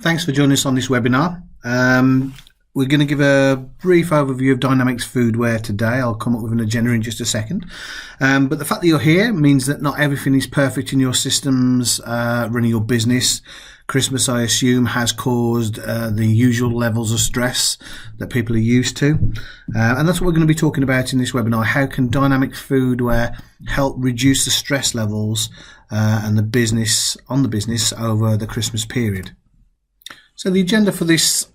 Thanks for joining us on this webinar. We're going to give a brief overview of Dynamics Foodware today. I'll come up with an agenda in just a second. But the fact that you're here means that not everything is perfect in your systems running your business. Christmas, I assume, has caused the usual levels of stress that people are used to. And that's what we're going to be talking about in this webinar. How can Dynamics Foodware help reduce the stress levels and the business over the Christmas period? So the agenda for this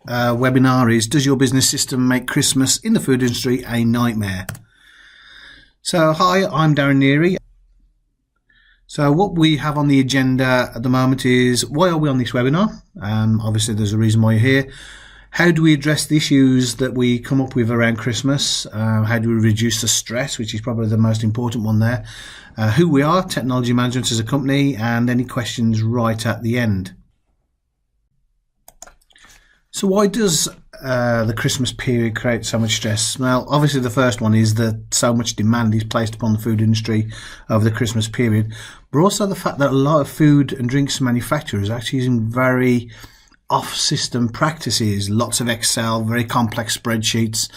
webinar is, does your business system make Christmas in the food industry a nightmare? So hi, I'm Darren Neary. So what we have on the agenda at the moment is, why are we on this webinar? Obviously there's a reason why you're here. How do we address the issues that we come up with around Christmas? How do we reduce the stress, which is probably the most important one there? Who we are, technology management as a company, and any questions right at the end. So why does the Christmas period create so much stress? Well, obviously the first one is that so much demand is placed upon the food industry over the Christmas period, but also the fact that a lot of food and drinks manufacturers are actually using very off-system practices, lots of Excel, very complex spreadsheets,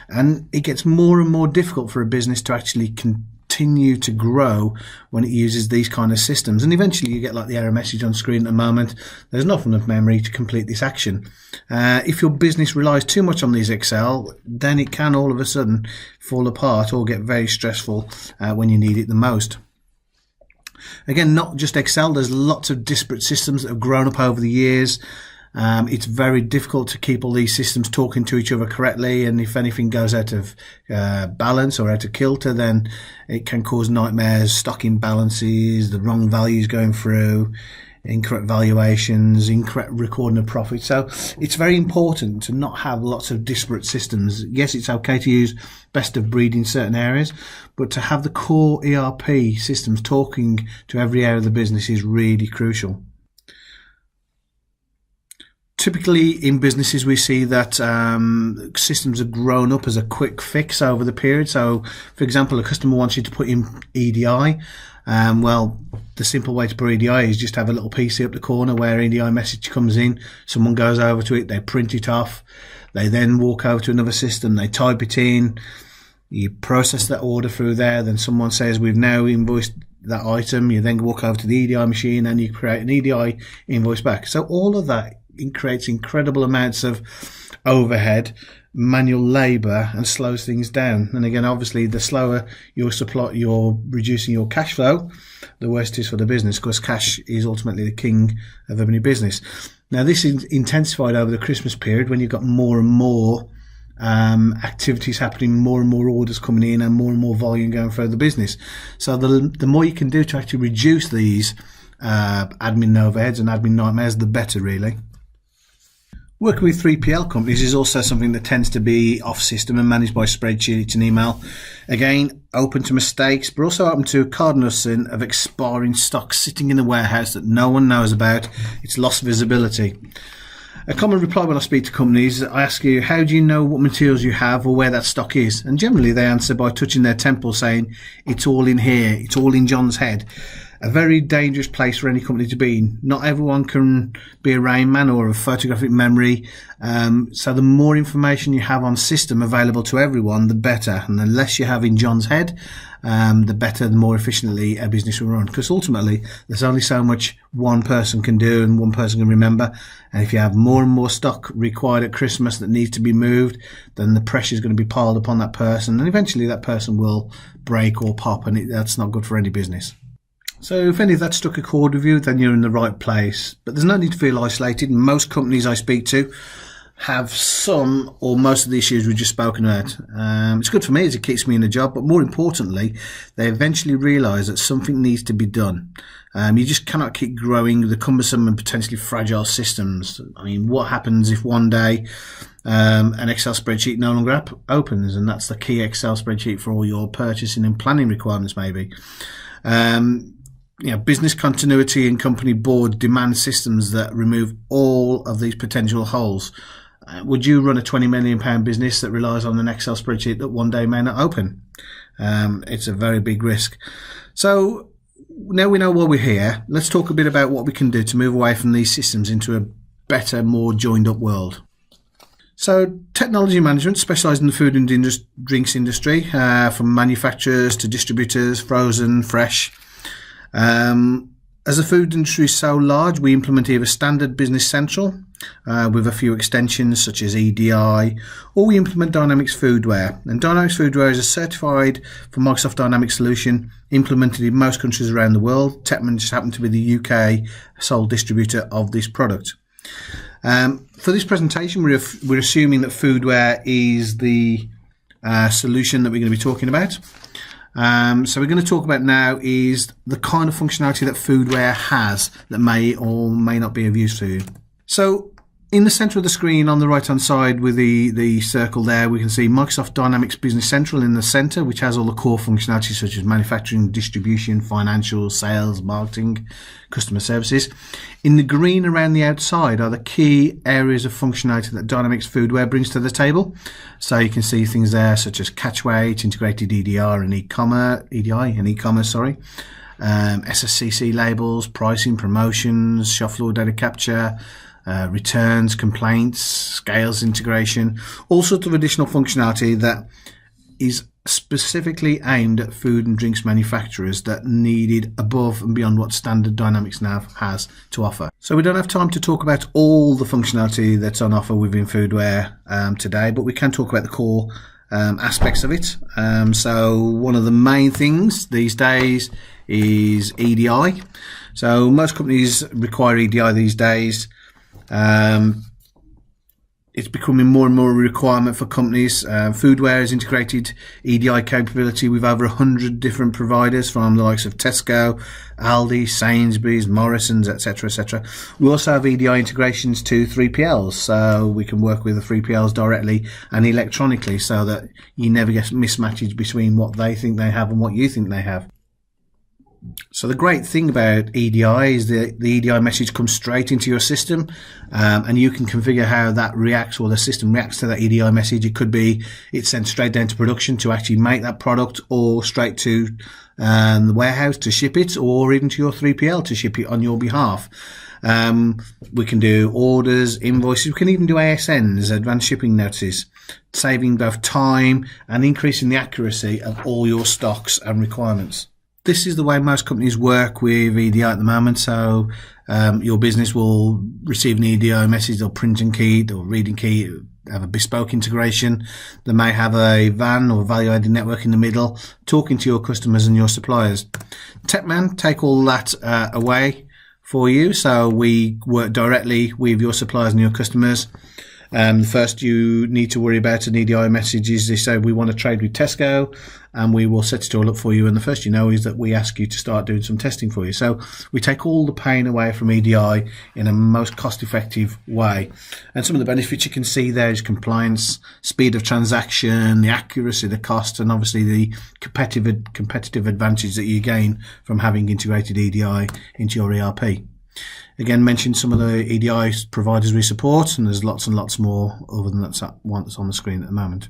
and it gets more and more difficult for a business to actually continue to grow when it uses these kind of systems. And eventually you get like the error message on screen at the moment, there's not enough memory to complete this action. If your business relies too much on these Excel, then it can all of a sudden fall apart or get very stressful when you need it the most. Again, not just Excel, there's lots of disparate systems that have grown up over the years. It's very difficult to keep all these systems talking to each other correctly, and if anything goes out of balance or out of kilter, then it can cause nightmares, stock imbalances, the wrong values going through, incorrect valuations, incorrect recording of profit. So it's very important to not have lots of disparate systems. Yes, it's okay to use best of breed in certain areas, but to have the core ERP systems talking to every area of the business is really crucial. Typically in businesses we see that systems have grown up as a quick fix over the period. So for example, a customer wants you to put in EDI. Well, the simple way to put EDI is just have a little PC up the corner where EDI message comes in, someone goes over to it, they print it off, they then walk over to another system, they type it in, you process that order through there, then someone says we've now invoiced that item, you then walk over to the EDI machine and you create an EDI invoice back. So all of that creates incredible amounts of overhead, manual labor, and slows things down. And again, obviously the slower you're reducing your cash flow, the worse it is for the business, because cash is ultimately the king of any business. Now this is intensified over the Christmas period when you've got more and more activities happening, more and more orders coming in, and more volume going through the business. So the more you can do to actually reduce these admin overheads and admin nightmares, the better, really. Working with 3PL companies is also something that tends to be off-system and managed by spreadsheets and email. Again, open to mistakes, but also open to cognizant of expiring stock sitting in the warehouse that no one knows about. It's lost visibility. A common reply when I speak to companies, I ask you, how do you know what materials you have or where that stock is? And generally they answer by touching their temple saying, it's all in here, it's all in John's head. A very dangerous place for any company to be in. Not everyone can be a Rain Man or a photographic memory. So the more information you have on system available to everyone, the better. And the less you have in John's head, the better, the more efficiently a business will run. Because ultimately, there's only so much one person can do and one person can remember. And if you have more and more stock required at Christmas that needs to be moved, then the pressure is going to be piled upon that person. And eventually that person will break or pop, and that's not good for any business. So if any of that struck a chord with you, then you're in the right place. But there's no need to feel isolated. Most companies I speak to have some or most of the issues we've just spoken about. It's good for me as it keeps me in a job, but more importantly, they eventually realise that something needs to be done. You just cannot keep growing the cumbersome and potentially fragile systems. I mean, what happens if one day an Excel spreadsheet no longer opens, and that's the key Excel spreadsheet for all your purchasing and planning requirements maybe? Business continuity and company board demand systems that remove all of these potential holes. Would you run a £20 million business that relies on an Excel spreadsheet that one day may not open? It's a very big risk. So now we know why we're here. Let's talk a bit about what we can do to move away from these systems into a better, more joined up world. So technology management specialises in the food and drinks industry, from manufacturers to distributors, frozen, fresh. As the food industry is so large, we implement either standard Business Central with a few extensions such as EDI, or we implement Dynamics Foodware. And Dynamics Foodware is a certified for Microsoft Dynamics solution implemented in most countries around the world. Techman just happened to be the UK sole distributor of this product. For this presentation, we're assuming that Foodware is the solution that we're going to be talking about. So we're going to talk about now is the kind of functionality that Foodware has that may or may not be of use to you. So in the center of the screen on the right hand side with the circle there, we can see Microsoft Dynamics Business Central in the center, which has all the core functionalities such as manufacturing, distribution, financial, sales, marketing, customer services. In the green around the outside are the key areas of functionality that Dynamics Foodware brings to the table. So you can see things there such as catch weight, integrated EDI and e-commerce, SSCC labels, pricing, promotions, shop floor data capture, returns, complaints, scales integration, all sorts of additional functionality that is specifically aimed at food and drinks manufacturers that needed above and beyond what standard Dynamics NAV has to offer. So we don't have time to talk about all the functionality that's on offer within Foodware today, but we can talk about the core aspects of it. So one of the main things these days is EDI. So most companies require EDI these days. It's becoming more and more a requirement for companies. Foodware has integrated EDI capability with over 100 different providers from the likes of Tesco, Aldi, Sainsbury's, Morrison's, etc., etc. We also have EDI integrations to 3PLs, so we can work with the 3PLs directly and electronically so that you never get mismatches between what they think they have and what you think they have. So the great thing about EDI is that the EDI message comes straight into your system, and you can configure how that reacts, or the system reacts to that EDI message. It could be it's sent straight down to production to actually make that product, or straight to the warehouse to ship it, or even to your 3PL to ship it on your behalf. We can do orders, invoices, we can even do ASNs, advanced shipping notices, saving both time and increasing the accuracy of all your stocks and requirements. This is the way most companies work with EDI at the moment. So your business will receive an EDI message, they'll print and key, they'll read and key, have a bespoke integration. They may have a VAN or value-added network in the middle, talking to your customers and your suppliers. Techman take all that away for you. So we work directly with your suppliers and your customers. The first you need to worry about an EDI message is they say we want to trade with Tesco, and we will set it all up for you. And the first you know is that we ask you to start doing some testing for you. So we take all the pain away from EDI in a most cost-effective way. And some of the benefits you can see there is compliance, speed of transaction, the accuracy, the cost, and obviously the competitive advantage that you gain from having integrated EDI into your ERP. Again, mentioned some of the EDI providers we support, and there's lots and lots more other than that one that's on the screen at the moment.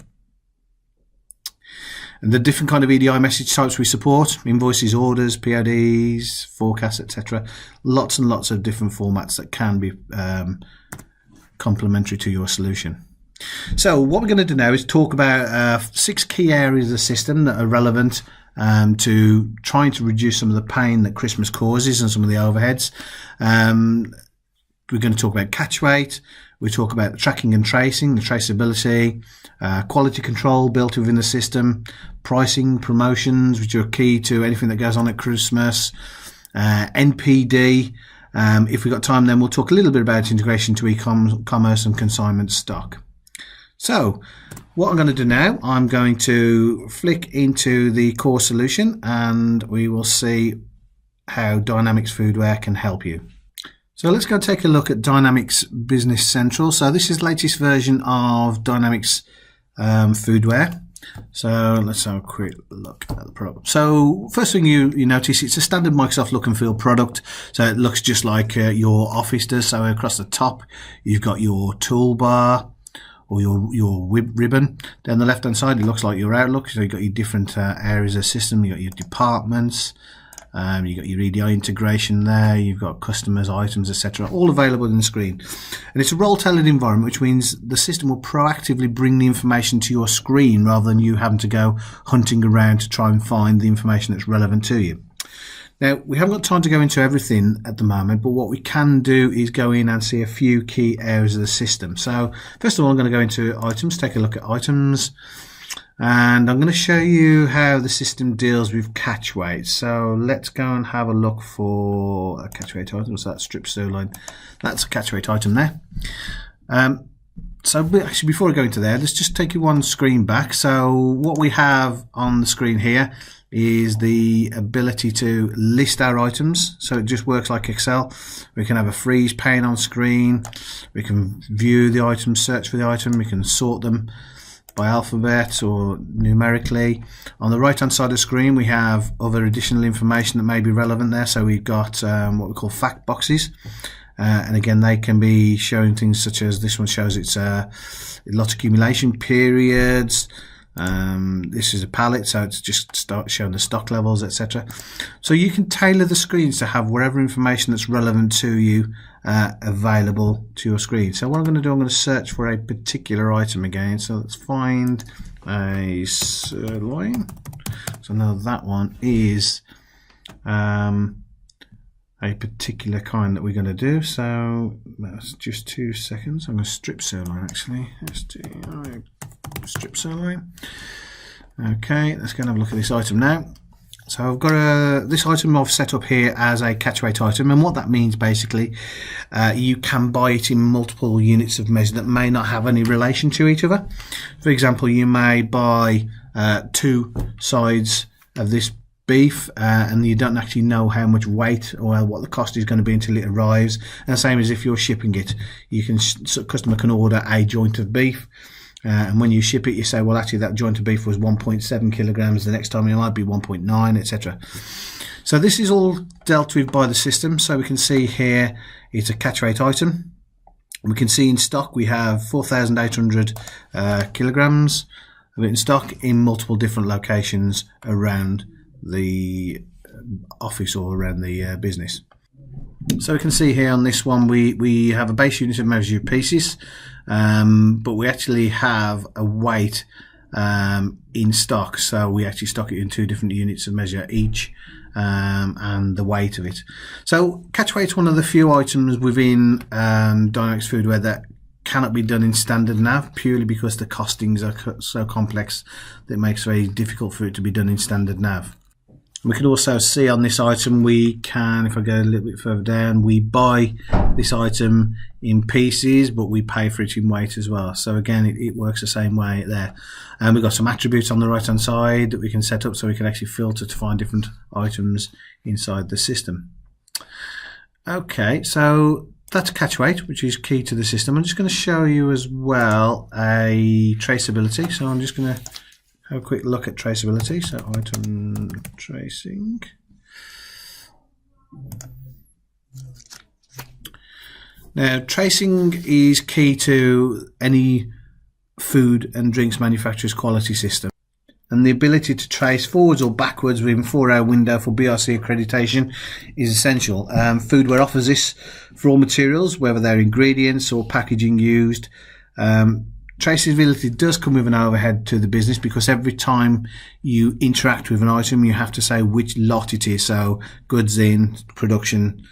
And the different kind of EDI message types we support: invoices, orders, PODs, forecasts, etc. Lots and lots of different formats that can be complementary to your solution. So what we're going to do now is talk about 6 key areas of the system that are relevant to trying to reduce some of the pain that Christmas causes and some of the overheads. We're going to talk about catch weight. We talk about the tracking and tracing, the traceability, quality control built within the system, pricing, promotions, which are key to anything that goes on at Christmas, NPD. If we've got time, then we'll talk a little bit about integration to e-commerce and consignment stock. So what I'm going to do now, I'm going to flick into the core solution and we will see how Dynamics Foodware can help you. So let's go take a look at Dynamics Business Central. So this is the latest version of Dynamics Foodware. So let's have a quick look at the product. So first thing you notice, it's a standard Microsoft look and feel product. So it looks just like your Office does. So across the top, you've got your toolbar or your ribbon. Down the left hand side, it looks like your Outlook. So you've got your different areas of system. You've got your departments, You've got your EDI integration there, you've got customers, items, etc., all available in the screen. And it's a role-tailored environment, which means the system will proactively bring the information to your screen rather than you having to go hunting around to try and find the information that's relevant to you. Now, we haven't got time to go into everything at the moment, but what we can do is go in and see a few key areas of the system. So, first of all, I'm going to go into items, take a look at items, and I'm going to show you how the system deals with catch weights. So, let's go and have a look for a catch weight item. So, that's strip sirloin. That's a catch weight item there. So actually, before I go into there, let's just take you one screen back. So what we have on the screen here is the ability to list our items. So it just works like Excel. We can have a freeze pane on screen. We can view the items, search for the item. We can sort them by alphabet or numerically. On the right hand side of the screen, we have other additional information that may be relevant there. So we've got what we call fact boxes. And again, they can be showing things such as this one shows it's lot accumulation periods. This is a pallet, so it's just showing the stock levels, etc. So you can tailor the screens to have whatever information that's relevant to you available to your screen. So what I'm going to do, I'm going to search for a particular item again. So let's find a sirloin. So now that one is a particular kind that we're going to do. So that's just 2 seconds. I'm going to strip sirloin actually. Strip sirloin. Okay, let's go and have a look at this item now. So I've got this item I've set up here as a catch weight item, and what that means basically, you can buy it in multiple units of measure that may not have any relation to each other. For example, you may buy 2 sides of this beef and you don't actually know how much weight or what the cost is going to be until it arrives. And the same as if you're shipping it, you can customer can order a joint of beef, and when you ship it, you say, well, actually that joint of beef was 1.7 kilograms. The next time it might be 1.9, etc. So this is all dealt with by the system. So we can see here it's a catch weight item. We can see in stock we have 4,800 kilograms of it in stock in multiple different locations around the office or around the business. So we can see here on this one we have a base unit of measured pieces, but we actually have a weight in stock, so we actually stock it in 2 different units of measure each, and the weight of it. So catch weight is one of the few items within Dynamics Foodware that cannot be done in standard NAV, purely because the costings are so complex that it makes it very difficult for it to be done in standard NAV. We can also see on this item, we can, if I go a little bit further down, we buy this item in pieces, but we pay for it in weight as well. So again, it works the same way there. And we've got some attributes on the right hand side that we can set up so we can actually filter to find different items inside the system. Okay, so that's catch weight, which is key to the system. I'm just going to show you as well a traceability. So I'm just going to have a quick look at traceability. So item tracing. Now, tracing is key to any food and drinks manufacturer's quality system. And the ability to trace forwards or backwards within 4-hour window for BRC accreditation is essential. Foodware offers this for all materials, whether they're ingredients or packaging used. Traceability does come with an overhead to the business, because every time you interact with an item, you have to say which lot it is. So goods in, production,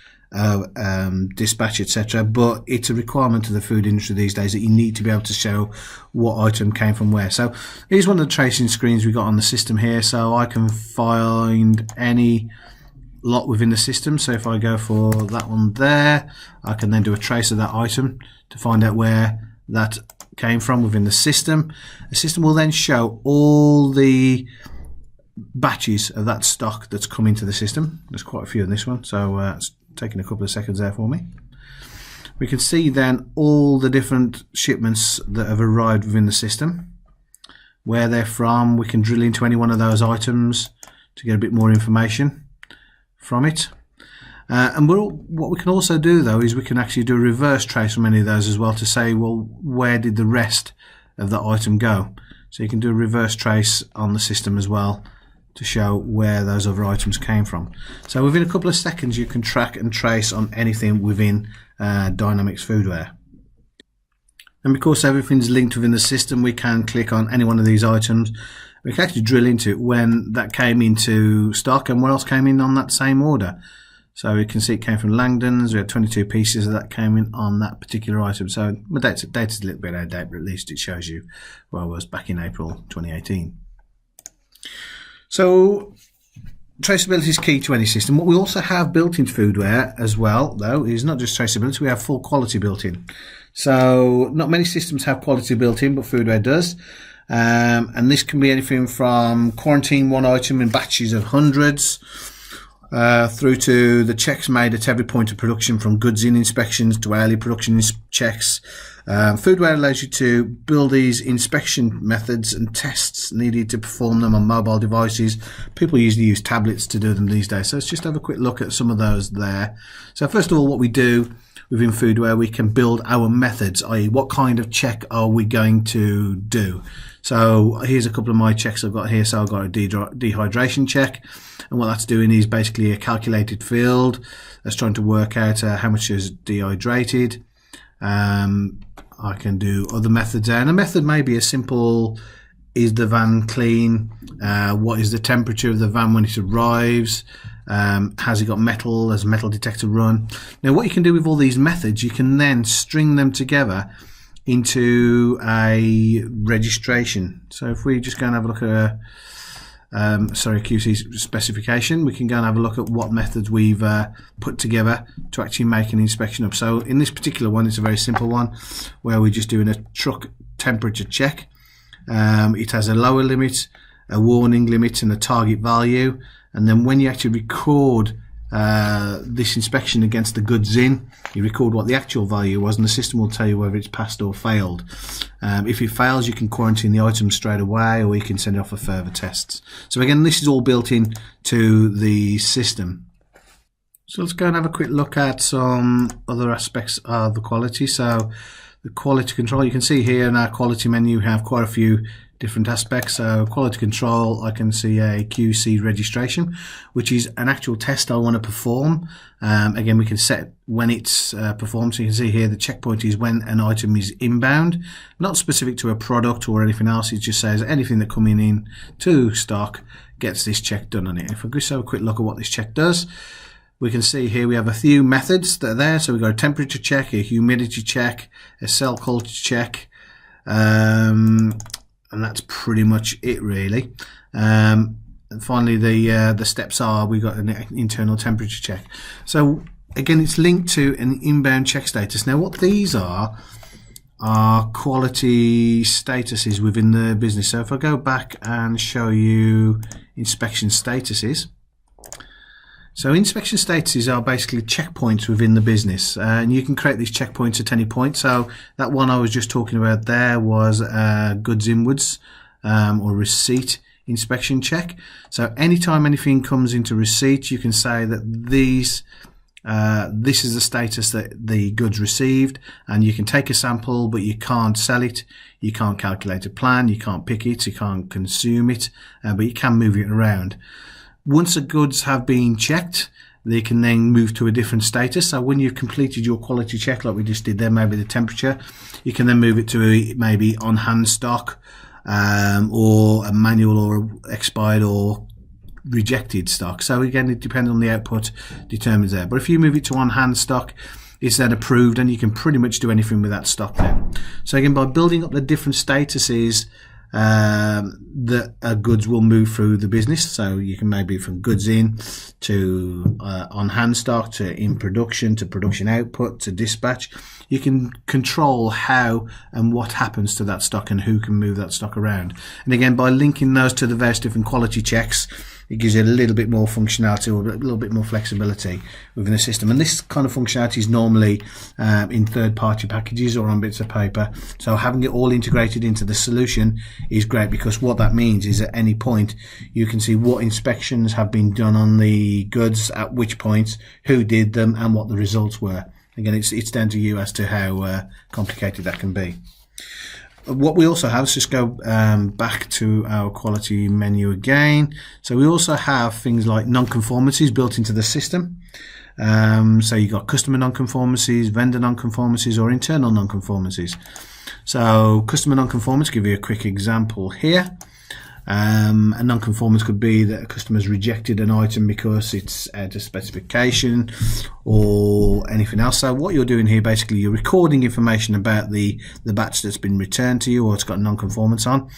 dispatch, etc. But it's a requirement of the food industry these days that you need to be able to show what item came from where. So here's one of the tracing screens we got on the system here. So I can find any lot within the system. So if I go for that one there, I can then do a trace of that item to find out where that came from within the system. The system will then show all the batches of that stock that's come into the system. There's quite a few in this one, so it's taking a couple of seconds there for me. We can see then all the different shipments that have arrived within the system, where they're from. We can drill into any one of those items to get a bit more information from it. And what we can also do though is we can actually do a reverse trace from any of those as well, to say, well, where did the rest of the item go? So you can do a reverse trace on the system as well to show where those other items came from. So within a couple of seconds you can track and trace on anything within Dynamics Foodware. And because everything's linked within the system, we can click on any one of these items. We can actually drill into it when that came into stock and what else came in on that same order. So we can see it came from Langdon's. We had 22 pieces of that came in on that particular item. So the data's a little bit out of date, but at least it shows you where I was back in April 2018. So traceability is key to any system. What we also have built into Foodware as well, though, is not just traceability, we have full quality built in. So not many systems have quality built in, but Foodware does. And this can be anything from quarantine one item in batches of hundreds, through to the checks made at every point of production, from goods in inspections to early production checks. Foodware allows you to build these inspection methods and tests needed to perform them on mobile devices. People usually use tablets to do them these days, so let's just have a quick look at some of those there. So first of all, what we do within Foodware, we can build our methods, i.e. what kind of check are we going to do. So here's a couple of my checks I've got here. So I've got a dehydration check, and what that's doing is basically a calculated field that's trying to work out how much is dehydrated. I can do other methods there, and a method may be as simple: is the van clean? What is the temperature of the van when it arrives? Has it got metal? Has a metal detector run? Now what you can do with all these methods, you can then string them together into a registration. So if we just go and have a look at QC specification, we can go and have a look at what methods we've put together to actually make an inspection of. So in this particular one, it's a very simple one where we're just doing a truck temperature check. It has a lower limit, a warning limit, and a target value. And then when you actually record this inspection against the goods in, you record what the actual value was, and the system will tell you whether it's passed or failed. If it fails, you can quarantine the item straight away, or you can send it off for further tests. So again, this is all built in to the system. So let's go and have a quick look at some other aspects of the quality. So the quality control, you can see here in our quality menu, we have quite a few different aspects. So quality control, I can see a QC registration, which is an actual test I want to perform. Again, we can set when it's performed. So you can see here the checkpoint is when an item is inbound, not specific to a product or anything else. It just says anything that coming in to stock gets this check done on it. If we just have a quick look at what this check does, we can see here we have a few methods that are there. So we've got a temperature check, a humidity check, a cell culture check, and that's pretty much it really. And finally the steps are, we've got an internal temperature check. So again, it's linked to an inbound check status. Now what these are quality statuses within the business. So if I go back and show you inspection statuses, so inspection statuses are basically checkpoints within the business, and you can create these checkpoints at any point. So that one I was just talking about there was goods inwards or receipt inspection check. So anytime anything comes into receipt, you can say that this is the status that the goods received, and you can take a sample, but you can't sell it, you can't calculate a plan, you can't pick it, you can't consume it, but you can move it around. Once the goods have been checked, they can then move to a different status. So when you've completed your quality check, like we just did there, maybe the temperature, you can then move it to maybe on hand stock, or a manual, or expired or rejected stock. So again, it depends on the output, determines there. But if you move it to on hand stock, it's then approved, and you can pretty much do anything with that stock then. So again, by building up the different statuses that goods will move through the business, so you can maybe from goods in to on hand stock, to in production, to production output, to dispatch. You can control how and what happens to that stock and who can move that stock around. And again, by linking those to the various different quality checks, it gives you a little bit more functionality, or a little bit more flexibility within the system. And this kind of functionality is normally in third-party packages or on bits of paper. So having it all integrated into the solution is great, because what that means is at any point you can see what inspections have been done on the goods, at which points, who did them, and what the results were. Again, it's down to you as to how complicated that can be. what we also have, let's just go back to our quality menu again. So we also have things like non-conformances built into the system. So you've got customer non-conformances, vendor non-conformances, or internal non-conformances. So customer non-conformance, give you a quick example here. A non-conformance could be that a customer's rejected an item because it's out of specification or anything else. So what you're doing here, basically, you're recording information about the batch that's been returned to you or it's got a non-conformance on.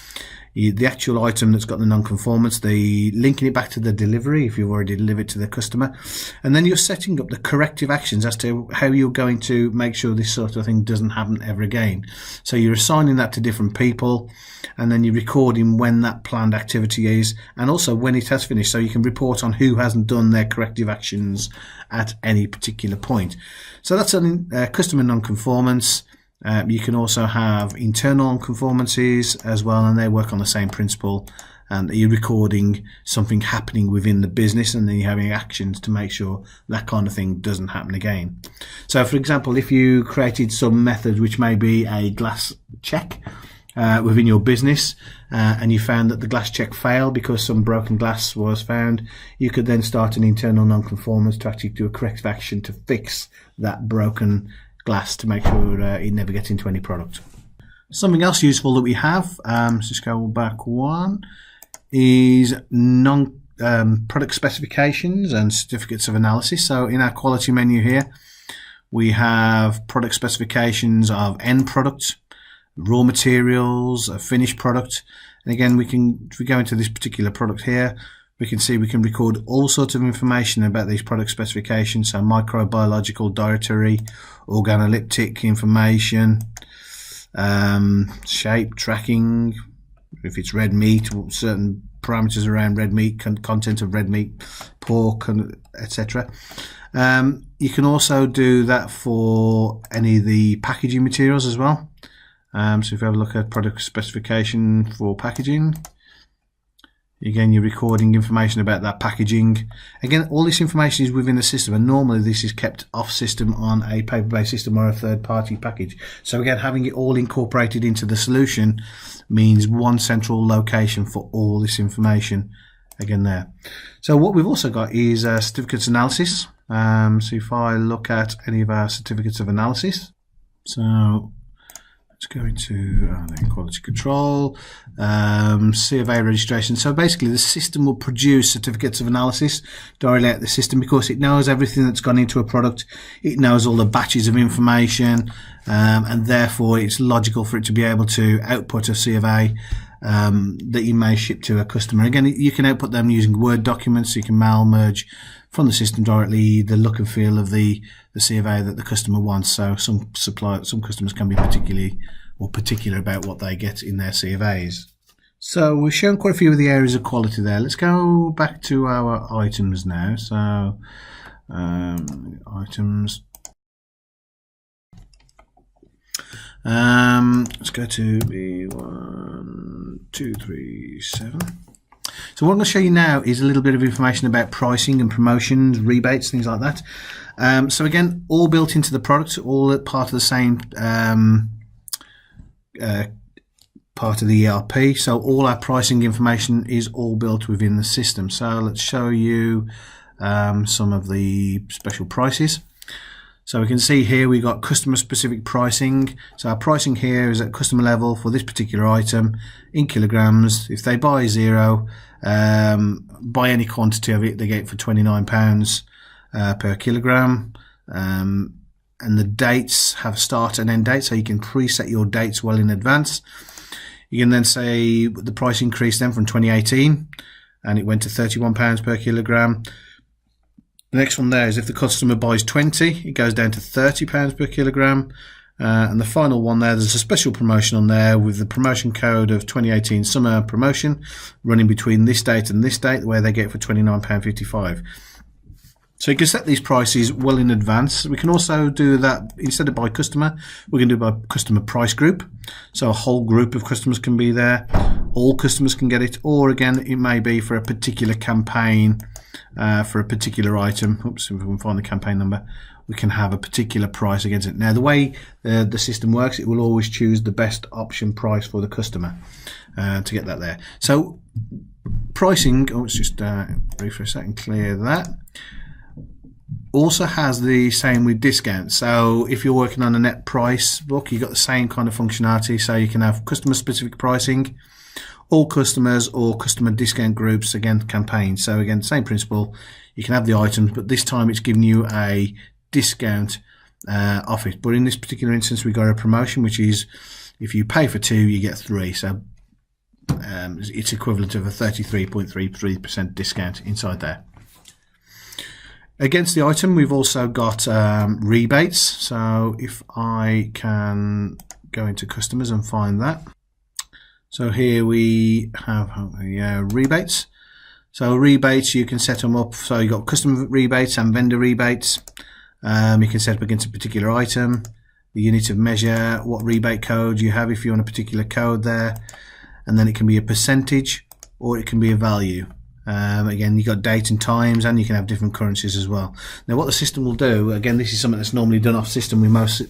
The actual item that's got the non-conformance, linking it back to the delivery if you've already delivered to the customer, and then you're setting up the corrective actions as to how you're going to make sure this sort of thing doesn't happen ever again. So you're assigning that to different people, and then you're recording when that planned activity is and also when it has finished, so you can report on who hasn't done their corrective actions at any particular point. So that's a customer non-conformance. You can also have internal non-conformances as well, and they work on the same principle, and you're recording something happening within the business and then you're having actions to make sure that kind of thing doesn't happen again. So for example, if you created some method which may be a glass check within your business, and you found that the glass check failed because some broken glass was found, you could then start an internal non-conformance to actually do a corrective action to fix that broken glass to make sure it never gets into any product. Something else useful that we have, let's just go back one, is product specifications and certificates of analysis. So in our quality menu here, we have product specifications of end product, raw materials, a finished product. And again, if we go into this particular product here, we can see we can record all sorts of information about these product specifications. So microbiological, dietary, organoleptic information, shape, tracking, if it's red meat, certain parameters around red meat, content of red meat, pork, etc. You can also do that for any of the packaging materials as well. So if you have a look at product specification for packaging, again, you're recording information about that packaging. Again, all this information is within the system, and normally this is kept off system on a paper-based system or a third-party package. So again, having it all incorporated into the solution means one central location for all this information again there. So what we've also got is certificates analysis. So if I look at any of our certificates of analysis, so let's go into quality control, C of A registration. So basically the system will produce certificates of analysis directly at the system because it knows everything that's gone into a product. It knows all the batches of information, and therefore it's logical for it to be able to output a C of A that you may ship to a customer. Again, you can output them using Word documents. You can mail merge from the system directly the look and feel of the C of A that the customer wants. So some customers can be particular about what they get in their C of A's. So we've shown quite a few of the areas of quality there. Let's go back to our items now. So items. Let's go to B1, 2, 3, 7. So what I'm going to show you now is a little bit of information about pricing and promotions, rebates, things like that. So again, all built into the product, all part of the same part of the ERP. So all our pricing information is all built within the system. So let's show you some of the special prices. So we can see here we got customer specific pricing. So our pricing here is at customer level for this particular item in kilograms. If they buy 0, buy any quantity of it, they get it for £29 per kilogram. And the dates have start and end dates, so you can preset your dates well in advance. You can then say the price increased then from 2018 and it went to £31 per kilogram. The next one there is if the customer buys 20, it goes down to £30 per kilogram. And the final one there's a special promotion on there with the promotion code of 2018 summer promotion running between this date and this date, where they get it for £29.55. So you can set these prices well in advance. We can also do that instead of by customer, we can do by customer price group. So a whole group of customers can be there. All customers can get it, or again, it may be for a particular campaign, for a particular item. Oops, if we can find the campaign number. we can have a particular price against it. Now, the way the system works, it will always choose the best option price for the customer to get that there. So pricing, let's just refresh a second, clear that. Also has the same with discounts. So if you're working on a net price book, you've got the same kind of functionality. So you can have customer specific pricing, all customers, or customer discount groups, again, campaigns. So again, same principle. You can have the items, but this time it's giving you a discount off it. But in this particular instance, we got a promotion, which is if you pay for 2, you get 3. So it's equivalent of a 33.33% discount inside there. Against the item, we've also got rebates. So if I can go into customers and find that. So here we have rebates. So rebates, you can set them up. So you've got customer rebates and vendor rebates. You can set up against a particular item, the unit of measure, what rebate code you have if you want a particular code there. And then it can be a percentage or it can be a value. Again, you've got date and times, and you can have different currencies as well. Now, what the system will do, again, this is something that's normally done off system with most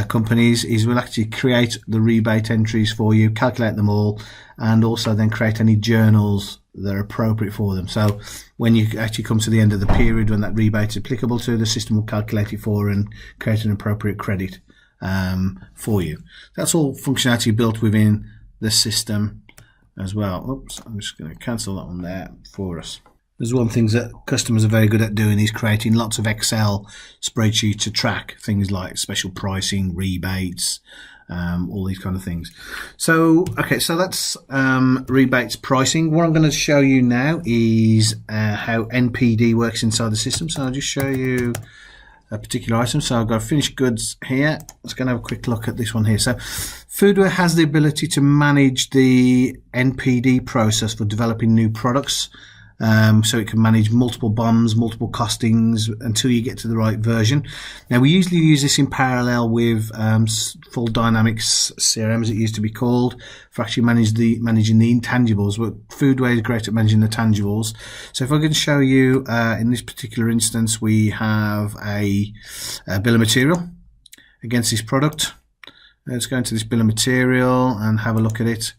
companies, is we'll actually create the rebate entries for you, calculate them all, and also then create any journals that are appropriate for them. So when you actually come to the end of the period when that rebate is applicable to, the system will calculate it for and create an appropriate credit for you. That's all functionality built within the system as well. Oops, I'm just going to cancel that one there for us. There's one thing that customers are very good at doing is creating lots of Excel spreadsheets to track things like special pricing, rebates, all these kind of things. So, okay, so that's rebates pricing. What I'm going to show you now is how NPD works inside the system. So I'll just show you a particular item. So I've got finished goods here. Let's go and have a quick look at this one here. So Foodware has the ability to manage the NPD process for developing new products. So it can manage multiple BOMs, multiple costings until you get to the right version. Now, we usually use this in parallel with full Dynamics CRM, as it used to be called, for actually managing the intangibles. But Foodware is great at managing the tangibles. So if I can show you, in this particular instance, we have a bill of material against this product. Let's go into this bill of material and have a look at it.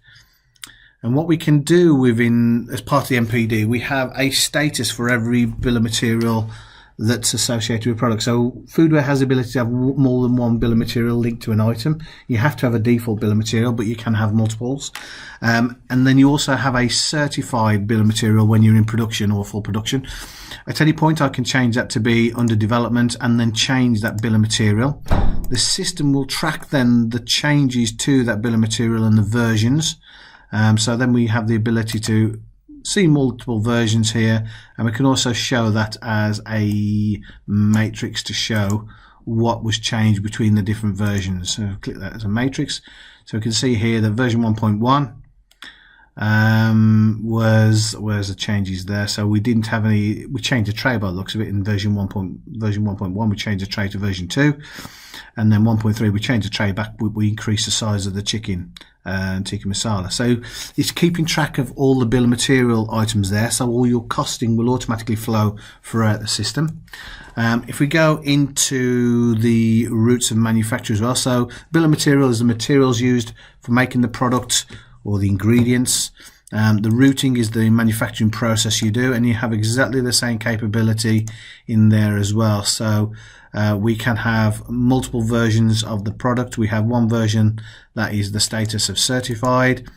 And what we can do within, as part of the NPD, we have a status for every bill of material that's associated with a product. So Foodware has the ability to have more than one bill of material linked to an item. You have to have a default bill of material, but you can have multiples. And then you also have a certified bill of material when you're in production or full production. At any point, I can change that to be under development and then change that bill of material. The system will track then the changes to that bill of material and the versions. So then we have the ability to see multiple versions here, and we can also show that as a matrix to show what was changed between the different versions. So click that as a matrix. So we can see here that version 1.1 where's the changes there. So we didn't have any, we changed the tray by the looks of it in version 1.1, we changed the tray to version 2, and then 1.3 we changed the tray back, we increased the size of the chicken and tikka masala. So it's keeping track of all the bill of material items there, so all your costing will automatically flow throughout the system. If we go into the routes of manufacture as well, so bill of material is the materials used for making the product or the ingredients. The routing is the manufacturing process you do, and you have exactly the same capability in there as well. So we can have multiple versions of the product. We have one version that is the status of certified,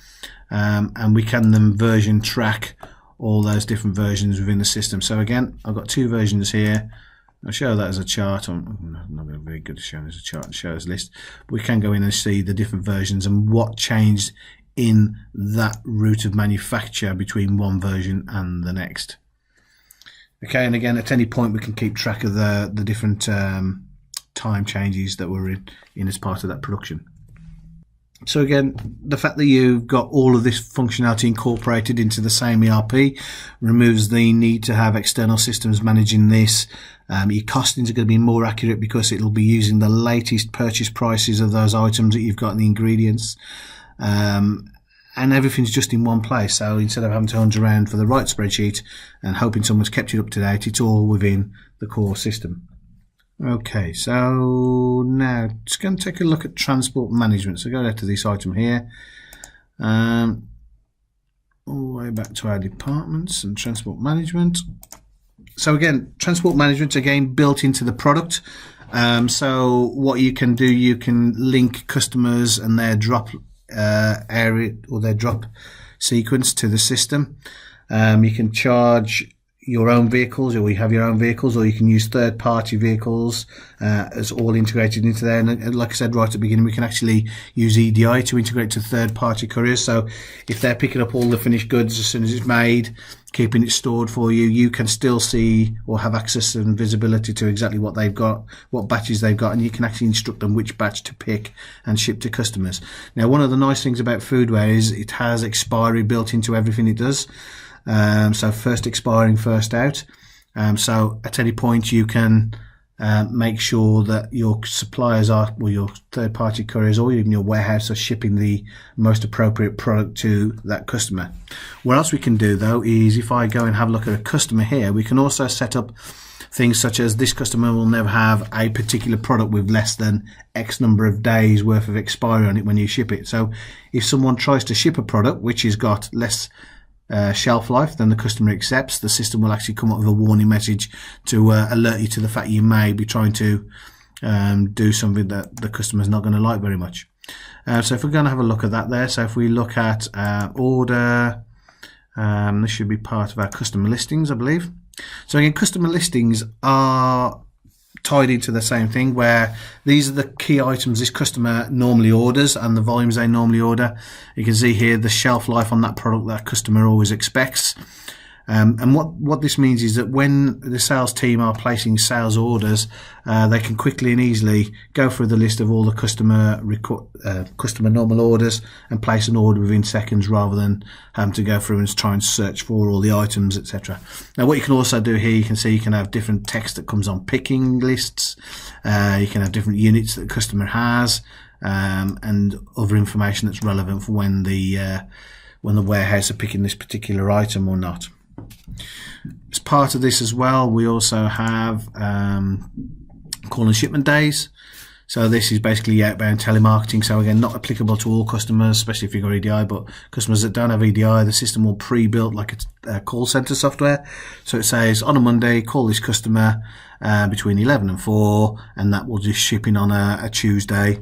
and we can then version track all those different versions within the system. So again, I've got 2 versions here. I'll show that as a chart. I'm not going to be very good at showing as a chart and show as a list. But we can go in and see the different versions and what changed in that route of manufacture between one version and the next. Okay, and again, at any point we can keep track of the different time changes that were in as part of that production. So again, the fact that you've got all of this functionality incorporated into the same ERP removes the need to have external systems managing this. Your costings are going to be more accurate because it'll be using the latest purchase prices of those items that you've got in the ingredients. And everything's just in one place. So instead of having to hunt around for the right spreadsheet and hoping someone's kept it up to date, it's all within the core system. Okay, so now just going to take a look at transport management. So go down to this item here, all the way back to our departments and transport management. So again, transport management again built into the product. So what you can do, you can link customers and their drop area or their drop sequence to the system. You can charge your own vehicles, or you have your own vehicles, or you can use third-party vehicles as all integrated into there. And like I said right at the beginning, we can actually use EDI to integrate to third-party couriers. So if they're picking up all the finished goods as soon as it's made, keeping it stored for you, you can still see or have access and visibility to exactly what they've got, what batches they've got, and you can actually instruct them which batch to pick and ship to customers. Now, one of the nice things about foodware is it has expiry built into everything it does. So first expiring, first out. So at any point you can make sure that your suppliers are, or your third-party couriers, or even your warehouse, are shipping the most appropriate product to that customer. What else we can do though is, if I go and have a look at a customer here, we can also set up things such as this customer will never have a particular product with less than X number of days worth of expiry on it when you ship it. So if someone tries to ship a product which has got less shelf life than the customer accepts, the system will actually come up with a warning message to alert you to the fact you may be trying to do something that the customer's not going to like very much. So if we're going to have a look at that there, so if we look at order, this should be part of our customer listings, I believe. So again, customer listings are tied into the same thing, where these are the key items this customer normally orders and the volumes they normally order. You can see here the shelf life on that product that customer always expects. And what this means is that when the sales team are placing sales orders, they can quickly and easily go through the list of all the customer normal orders and place an order within seconds, rather than having to go through and try and search for all the items, etc. Now, what you can also do here, you can see you can have different text that comes on picking lists. You can have different units that the customer has, and other information that's relevant for when the warehouse are picking this particular item or not. As part of this as well, we also have call and shipment days. So this is basically outbound telemarketing. So again, not applicable to all customers, especially if you've got EDI, but customers that don't have EDI, the system will pre-built like a call center software. So it says on a Monday, call this customer between 11 and 4, and that will just ship in on a Tuesday.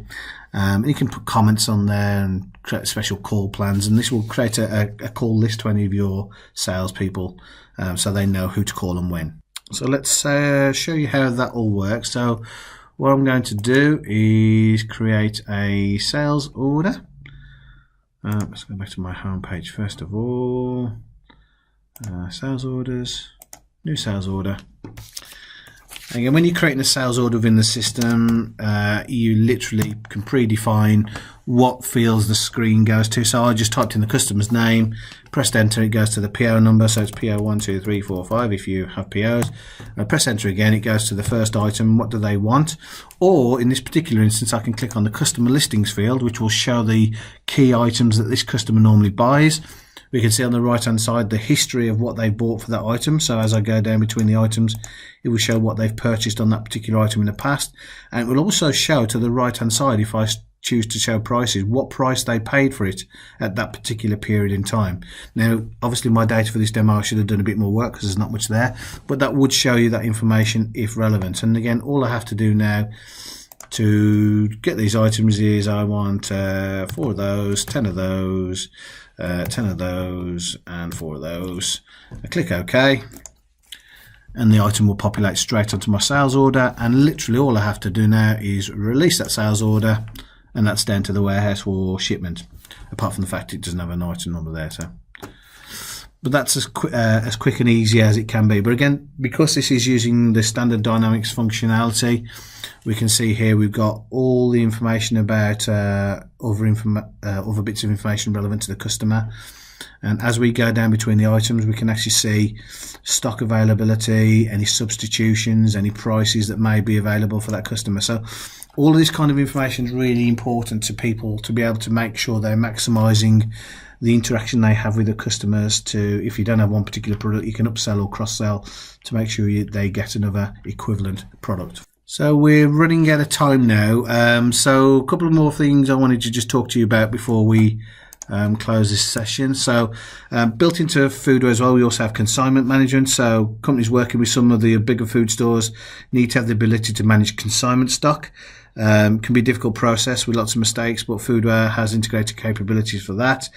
You can put comments on there and create special call plans, and this will create a call list to any of your salespeople, so they know who to call and when. So let's show you how that all works. So what I'm going to do is create a sales order. Let's go back to my home page first of all. Sales orders, new sales order. Again, when you're creating a sales order within the system, you literally can predefine what fields the screen goes to. So I just typed in the customer's name, pressed enter, it goes to the PO number. So it's PO 1, 2, 3, 4, 5 if you have POs. I press enter again, it goes to the first item. What do they want? Or in this particular instance, I can click on the customer listings field, which will show the key items that this customer normally buys. We can see on the right hand side the history of what they bought for that item. So as I go down between the items, it will show what they've purchased on that particular item in the past. And it will also show to the right hand side, if I choose to show prices, what price they paid for it at that particular period in time. Now, obviously my data for this demo, I should have done a bit more work because there's not much there, but that would show you that information if relevant. And again, all I have to do now to get these items is I want 4 of those, 10 of those, 10 of those, and 4 of those. I click OK, and the item will populate straight onto my sales order, and literally all I have to do now is release that sales order, and that's down to the warehouse for shipment, apart from the fact it doesn't have an item number there. So, but that's as quick and easy as it can be. But again, because this is using the standard Dynamics functionality, we can see here we've got all the information about other bits of information relevant to the customer. And as we go down between the items, we can actually see stock availability, any substitutions, any prices that may be available for that customer. So all of this kind of information is really important to people to be able to make sure they're maximizing the interaction they have with the customers. To, if you don't have one particular product, you can upsell or cross-sell to make sure they get another equivalent product. So we're running out of time now. So a couple of more things I wanted to just talk to you about before we close this session. So built into Foodware as well, we also have consignment management. So companies working with some of the bigger food stores need to have the ability to manage consignment stock. Can be a difficult process with lots of mistakes, but Foodware has integrated capabilities for that.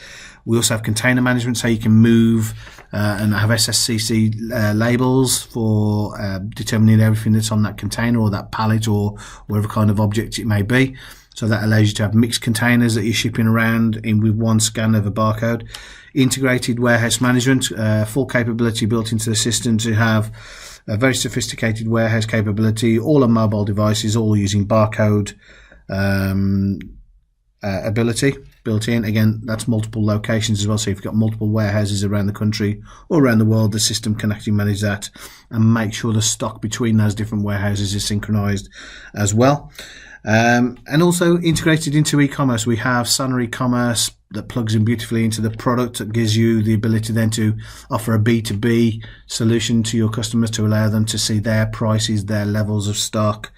We also have container management, so you can move and have SSCC labels for determining everything that's on that container or that pallet or whatever kind of object it may be. So that allows you to have mixed containers that you're shipping around in with one scan of a barcode. Integrated warehouse management, full capability built into the system to have a very sophisticated warehouse capability, all on mobile devices, all using barcode ability built in. Again, that's multiple locations as well. So if you've got multiple warehouses around the country or around the world, the system can actually manage that and make sure the stock between those different warehouses is synchronized as well. And also integrated into e-commerce, we have Sonar e-commerce that plugs in beautifully into the product. That gives you the ability then to offer a B2B solution to your customers to allow them to see their prices, their levels of stock,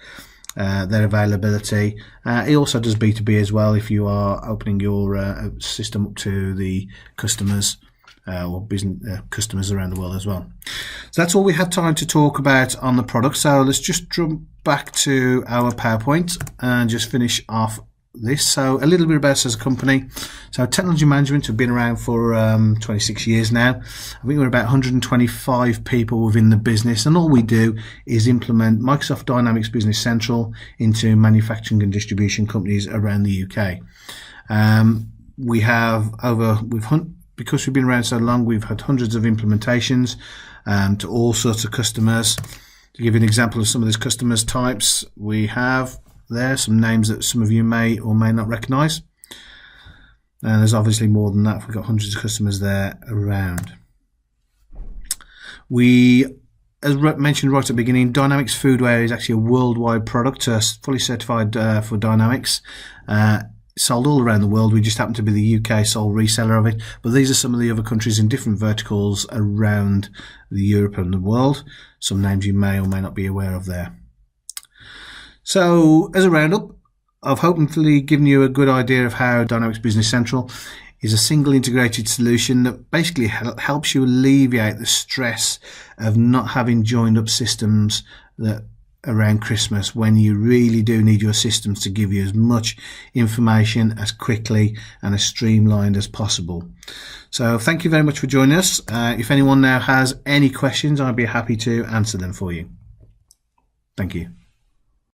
their availability. It also does B2B as well if you are opening your system up to the customers or business customers around the world as well. So that's all we have time to talk about on the product. So let's just jump back to our PowerPoint and just finish off this. So a little bit about us as a company. So technology management have been around for 26 years now. I think we're about 125 people within the business, and all we do is implement Microsoft Dynamics Business Central into manufacturing and distribution companies around the UK. Because we've been around so long, we've had hundreds of implementations to all sorts of customers. To give you an example of some of these customers types, we have there some names that some of you may or may not recognize. And there's obviously more than that. We've got hundreds of customers there around. We, as mentioned right at the beginning, Dynamics Foodware is actually a worldwide product, fully certified for Dynamics. Sold all around the world. We just happen to be the UK sole reseller of it, but these are some of the other countries in different verticals around Europe and the world. Some names you may or may not be aware of there. So as a roundup, I've hopefully given you a good idea of how Dynamics Business Central is a single integrated solution that basically helps you alleviate the stress of not having joined up systems that around Christmas, when you really do need your systems to give you as much information as quickly and as streamlined as possible. So thank you very much for joining us. If anyone now has any questions, I'd be happy to answer them for you. Thank you.